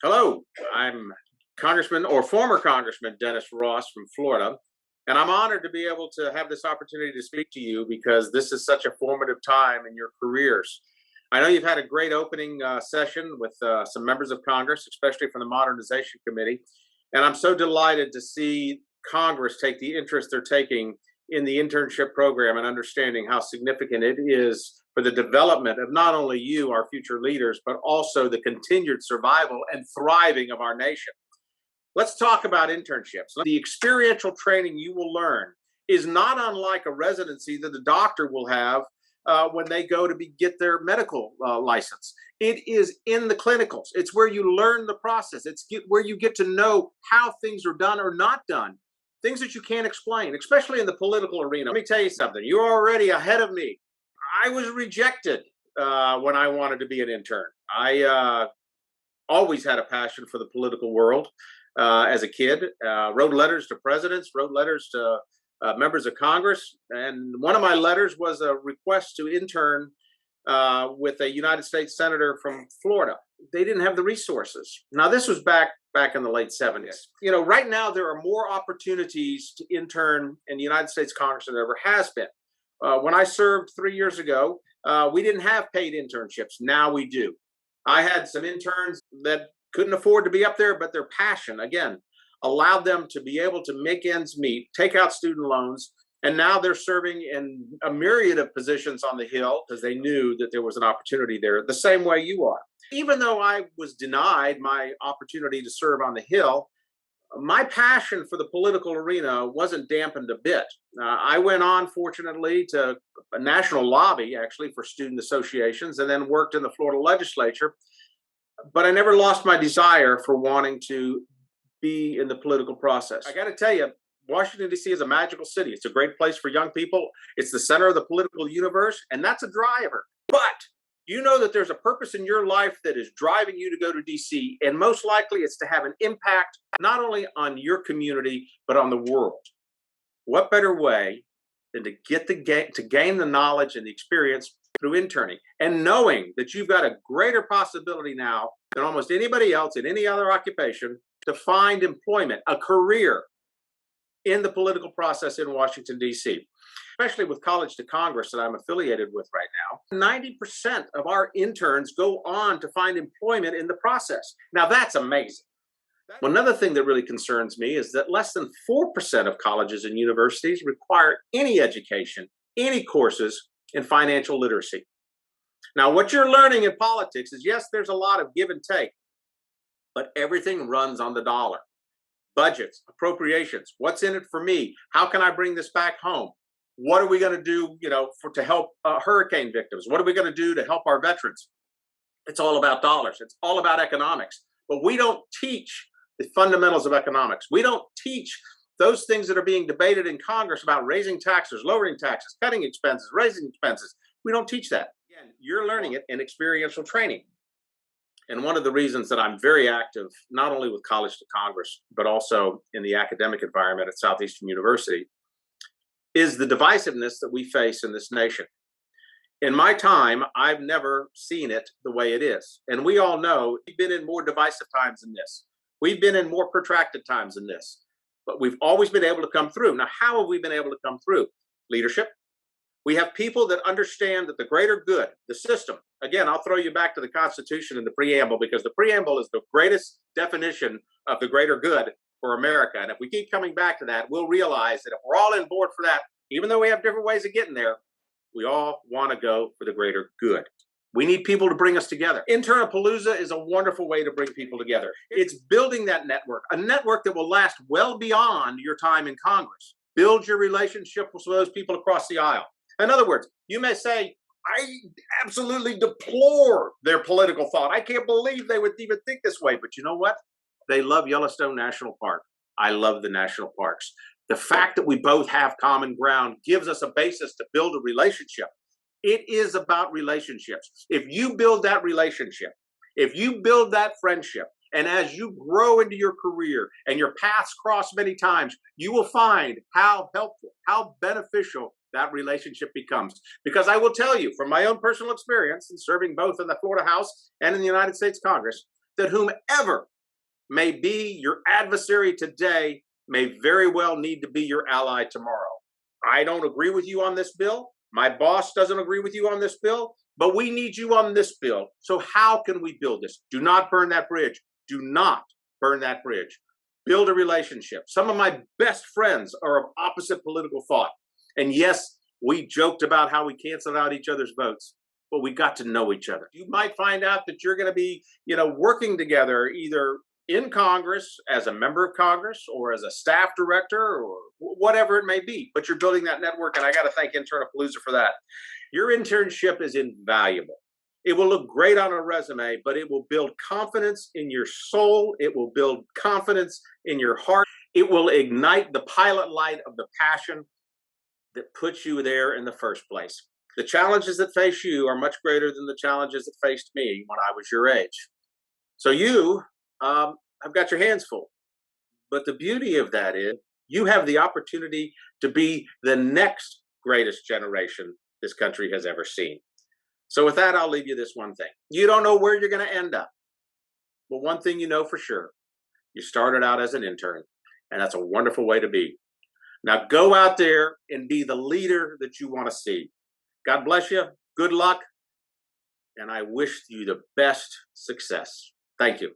Hello, I'm Congressman or former Congressman Dennis Ross from Florida, and I'm honored to be able to have this opportunity to speak to you because this is such a formative time in your careers. I know you've had a great opening session with some members of Congress, especially from the Modernization Committee, and I'm so delighted to see Congress take the interest they're taking in the internship program and understanding how significant it is for the development of not only you, our future leaders, but also the continued survival and thriving of our nation. Let's talk about internships. The experiential training you will learn is not unlike a residency that the doctor will have when they go to get their medical license. It is in the clinicals. It's where you learn the process. Where you get to know how things are done or not done. Things that you can't explain, especially in the political arena. Let me tell you something. You're already ahead of me. I was rejected when I wanted to be an intern. I always had a passion for the political world as a kid. Wrote letters to presidents, wrote letters to members of Congress, and one of my letters was a request to intern with a United States senator from Florida. They didn't have the resources. Now, this was back in the late 70s. You know, right now there are more opportunities to intern in the United States Congress than there ever has been. When I served 3 years ago, we didn't have paid internships. Now we do. I had some interns that couldn't afford to be up there, but their passion, again, allowed them to be able to make ends meet, take out student loans, and now they're serving in a myriad of positions on the Hill because they knew that there was an opportunity there, the same way you are. Even though I was denied my opportunity to serve on the Hill, my passion for the political arena wasn't dampened a bit. I went on, fortunately, to a national lobby, actually, for student associations, and then worked in the Florida legislature. But I never lost my desire for wanting to be in the political process. I got to tell you, Washington, D.C. is a magical city. It's a great place for young people. It's the center of the political universe, and that's a driver. But you know that there's a purpose in your life that is driving you to go to DC, and most likely it's to have an impact not only on your community but on the world. What better way than to gain the knowledge and the experience through interning and knowing that you've got a greater possibility now than almost anybody else in any other occupation to find employment, a career in the political process in Washington, D.C., especially with College to Congress that I'm affiliated with right now. 90% of our interns go on to find employment in the process. Now, that's amazing. Another thing that really concerns me is that less than 4% of colleges and universities require any education, any courses in financial literacy. Now, what you're learning in politics is, yes, there's a lot of give and take, but everything runs on the dollar. Budgets, appropriations, what's in it for me? How can I bring this back home? What are we going to do, to help hurricane victims? What are we going to do to help our veterans? It's all about dollars. It's all about economics. But we don't teach the fundamentals of economics. We don't teach those things that are being debated in Congress about raising taxes, lowering taxes, cutting expenses, raising expenses. We don't teach that. Again, you're learning it in experiential training. And one of the reasons that I'm very active, not only with College to Congress, but also in the academic environment at Southeastern University, is the divisiveness that we face in this nation. In my time, I've never seen it the way it is. And we all know we've been in more divisive times than this. We've been in more protracted times than this. But we've always been able to come through. Now, how have we been able to come through? Leadership. We have people that understand that the greater good, the system, again, I'll throw you back to the Constitution and the preamble, because the preamble is the greatest definition of the greater good for America. And if we keep coming back to that, we'll realize that if we're all on board for that, even though we have different ways of getting there, we all want to go for the greater good. We need people to bring us together. Interpalooza is a wonderful way to bring people together. It's building that network, a network that will last well beyond your time in Congress. Build your relationship with those people across the aisle. In other words, you may say, I absolutely deplore their political thought. I can't believe they would even think this way. But you know what? They love Yellowstone National Park. I love the national parks. The fact that we both have common ground gives us a basis to build a relationship. It is about relationships. If you build that relationship, if you build that friendship, and as you grow into your career and your paths cross many times, you will find how helpful, how beneficial that relationship becomes. Because I will tell you from my own personal experience in serving both in the Florida House and in the United States Congress, that whomever may be your adversary today may very well need to be your ally tomorrow. I don't agree with you on this bill. My boss doesn't agree with you on this bill, but we need you on this bill. So how can we build this? Do not burn that bridge. Do not burn that bridge. Build a relationship. Some of my best friends are of opposite political thought. And yes, we joked about how we canceled out each other's votes, but we got to know each other. You might find out that you're going to be, working together either in Congress as a member of Congress or as a staff director or whatever it may be, but you're building that network. And I got to thank Internapalooza for that. Your internship is invaluable. It will look great on a resume, but it will build confidence in your soul. It will build confidence in your heart. It will ignite the pilot light of the passion that puts you there in the first place. The challenges that face you are much greater than the challenges that faced me when I was your age. So you have got your hands full. But the beauty of that is you have the opportunity to be the next greatest generation this country has ever seen. So with that, I'll leave you this one thing. You don't know where you're going to end up. But one thing you know for sure, you started out as an intern, and that's a wonderful way to be. Now go out there and be the leader that you want to see. God bless you. Good luck. And I wish you the best success. Thank you.